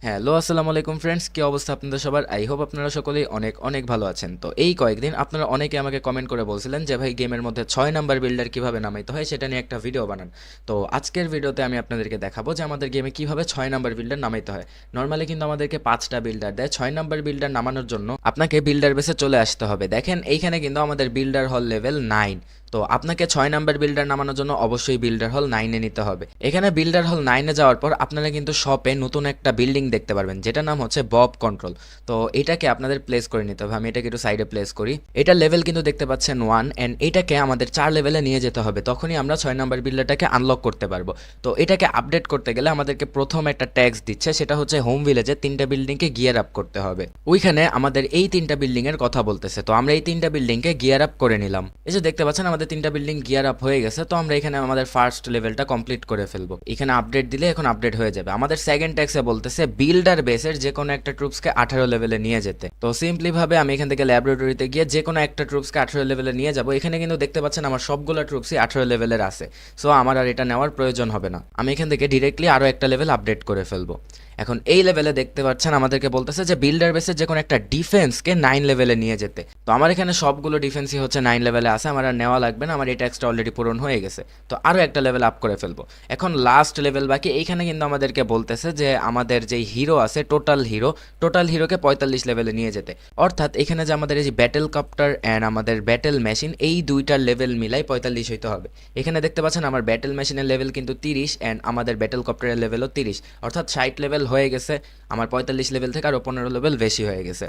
Hello, আসসালামু আলাইকুম friends. কি অবস্থা আপনাদের সবার? আই হোপ আপনারা সকলেই অনেক অনেক ভালো আছেন। তো এই কয়েকদিন আপনারা অনেকে আমাকে কমেন্ট করে বলছিলেন যে ভাই গেমের মধ্যে 6 নাম্বার বিল্ডার কিভাবে নামাইতে হয় সেটা নিয়ে একটা ভিডিও বানান। তো আজকের ভিডিওতে আমি আপনাদেরকে দেখাবো যে আমাদের গেমে কিভাবে 6 নাম্বার বিল্ডার নামাইতে হয়। নর্মালি কিন্তু আমাদেরকে 5টা বিল্ডার দেয়। 6 নাম্বার বিল্ডার নামানোর জন্য আপনাকে বিল্ডার বেসে চলে আসতে হবে। দেখেন এইখানে কিন্তু আমাদের বিল্ডার হল লেভেল 9। তো আপনাকে 6 নাম্বার বিল্ডার নামানোর জন্য অবশ্যই বিল্ডার হল 9-এ নিতে হবে। এখানে বিল্ডার হল 9-এ যাওয়ার পর আপনারা কিন্তু শপে নতুন একটা বিল্ডিং দেখতে পারবেন, যেটা নাম হচ্ছে বব কন্ট্রোল। তো এটাকে আপনাদের প্লেস করে নিতে হবে। আমি এটাকে একটু সাইডে প্লেস করি। এটার লেভেল কিন্তু দেখতে পাচ্ছেন 1, অ্যান্ড এটাকে আমাদের 4 লেভেলে নিয়ে যেতে হবে, তখনই আমরা 6 নাম্বার বিল্ডারটাকে আনলক করতে পারবো। তো এটাকে আপডেট করতে গেলে আমাদেরকে প্রথম একটা ট্যাক্স দিচ্ছে, সেটা হচ্ছে হোম ভিলেজে 3টা বিল্ডিংকে গিয়ার আপ করতে হবে। ওইখানে আমাদের এই 3টা বিল্ডিং এর কথা বলতেছে। তো আমরা এই 3টা বিল্ডিংকে গিয়ার আপ করে নিলাম। এই যে দেখতে পাচ্ছেন আমাদের 3টা বিল্ডিং গিয়ার আপ হয়ে গেছে। তো আমরা এখানে আমাদের ফার্স্ট লেভেলটা কমপ্লিট করে ফেলবো। এখানে আপডেট দিলে এখন আপডেট হয়ে যাবে। আমাদের সেকেন্ড ট্যাক্সে বলতেছে বিল্ডার বেসের যে কোনো একটা ট্রুপসকে 18 লেভেলে নিয়ে যেতে। তো সিম্পলি ভাবে আমি এখান থেকে ল্যাবরেটরিতে গিয়ে যে কোনো একটা ট্রুপসকে 18 লেভেলে নিয়ে যাব। এখানে কিন্তু দেখতে পাচ্ছেন আমার সবগুলো ট্রুপসই 18 লেভেলের আছে। সো আমার আর এটা নেওয়ার প্রয়োজন হবে না। আমি এখান থেকে ডিরেক্টলি আরও একটা লেভেল আপডেট করে ফেলবো। এখন এই লেভেলে দেখতে পাচ্ছেন আমাদেরকে বলতেছে যে বিল্ডার বেসে যে কোনো একটা ডিফেন্সকে 9 লেভেলে নিয়ে যেতে। তো আমার এখানে সবগুলো ডিফেন্সই হচ্ছে 9 লেভেলে আছে। আমার আর নেওয়া লাগবে না, আমার এই ট্যাক্সটা অলরেডি পূরণ হয়ে গেছে। তো আরও একটা লেভেল আপ করে ফেলবো। এখন লাস্ট লেভেল বাকি। এইখানে কিন্তু আমাদেরকে বলতেছে যে আমাদের যেই হিরো আছে টোটাল হিরোকে 45 লেভেলে নিয়ে যেতে। অর্থাৎ এখানে যে আমাদের এই যে ব্যাটেল কপ্টার অ্যান্ড আমাদের ব্যাটেল মেশিন, এই দুইটার লেভেল মিলাই 45 হইতে হবে। এখানে দেখতে পাচ্ছেন আমার ব্যাটেল মেশিনের লেভেল কিন্তু 30 অ্যান্ড আমাদের ব্যাটেল কপ্টারের লেভেলও 30, অর্থাৎ 60 লেভেল হয়ে গেছে। আমার 45 লেভেল থেকে আরও 15 লেভেল বেশি হয়ে গেছে।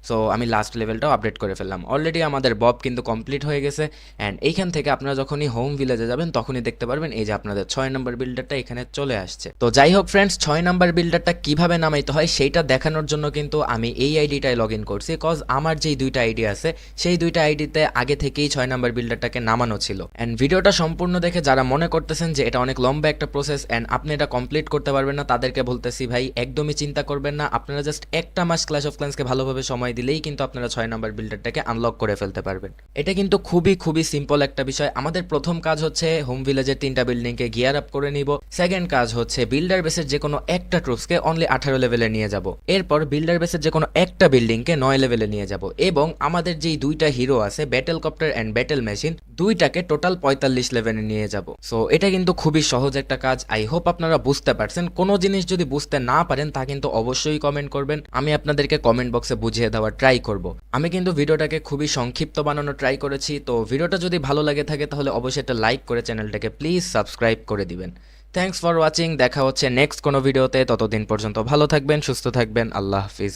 সো আমি লাস্ট লেভেলটাও আপডেট করে ফেললাম। অলরেডি আমাদের বব কিন্তু কমপ্লিট হয়ে গেছে। অ্যান্ড এইখান থেকে আপনারা যখনই হোম ভিলেজে যাবেন তখনই দেখতে পারবেন এই যে আপনাদের 6 নাম্বার বিল্ডারটা এখানে চলে আসছে। তো যাই হোক ফ্রেন্ডস, 6 নাম্বার বিল্ডারটা কিভাবে নামাইতে হয় সেইটা দেখানোর জন্য কিন্তু আমি এই আইডিটায় লগ ইন করছি, কজ আমার যেই দুইটা আইডি আছে সেই দুইটা আইডিতে আগে থেকেই 6 নাম্বার বিল্ডারটাকে নামানো ছিল। অ্যান্ড ভিডিওটা সম্পূর্ণ দেখে যারা মনে করতেছেন যে এটা অনেক লম্বা একটা প্রসেস অ্যান্ড আপনি এটা কমপ্লিট করতে পারবেন না, তাদেরকে বলতেছি ভাই একদমই চিন্তা করবেন না। আপনারা জাস্ট একটা মাস ক্ল্যাশ অফ ক্ল্যান্সকে ভালোভাবে সময় দিলেই কিন্তু আপনারা 6 নাম্বার বিল্ডারটাকে আনলক করে ফেলতে পারবেন। এটা কিন্তু খুবই খুবই সিম্পল একটা বিষয়। আমাদের প্রথম কাজ হচ্ছে হোম ভিলেজের 3টা বিল্ডিংকে গিয়ার আপ করে নিব। সেকেন্ড কাজ হচ্ছে বিল্ডার বেসের যে কোনো একটা ট্রুপসকে অনলি 18 লেভেলে নিয়ে যাব। এরপর বিল্ডার বেসের যে কোনো একটা বিল্ডিংকে 9 লেভেলে নিয়ে যাব এবং আমাদের যেই দুইটা হিরো আছে battle copter and battle machine, দুইটাকে টোটাল 45 লেভেলে নিয়ে যাব। সো এটা কিন্তু খুবই সহজ একটা কাজ। আই হোপ আপনারা বুঝতে পারছেন। কোনো জিনিস যদি বুঝতে না পারেন তা কিন্তু অবশ্যই কমেন্ট করবেন, আমি আপনাদেরকে কমেন্ট বক্সে বুঝিয়ে দেওয়ার ট্রাই করব। আমি কিন্তু ভিডিওটাকে খুবই সংক্ষিপ্ত বানানোর ট্রাই করেছি। তো ভিডিওটা যদি ভালো লাগে থাকে তাহলে অবশ্যই একটা লাইক করে চ্যানেলটাকে প্লিজ সাবস্ক্রাইব করে দিবেন। Thanks for watching. দেখা হচ্ছে নেক্সট কোনো ভিডিওতে। ততদিন পর্যন্ত ভালো থাকবেন, সুস্থ থাকবেন। আল্লাহ হাফিজ।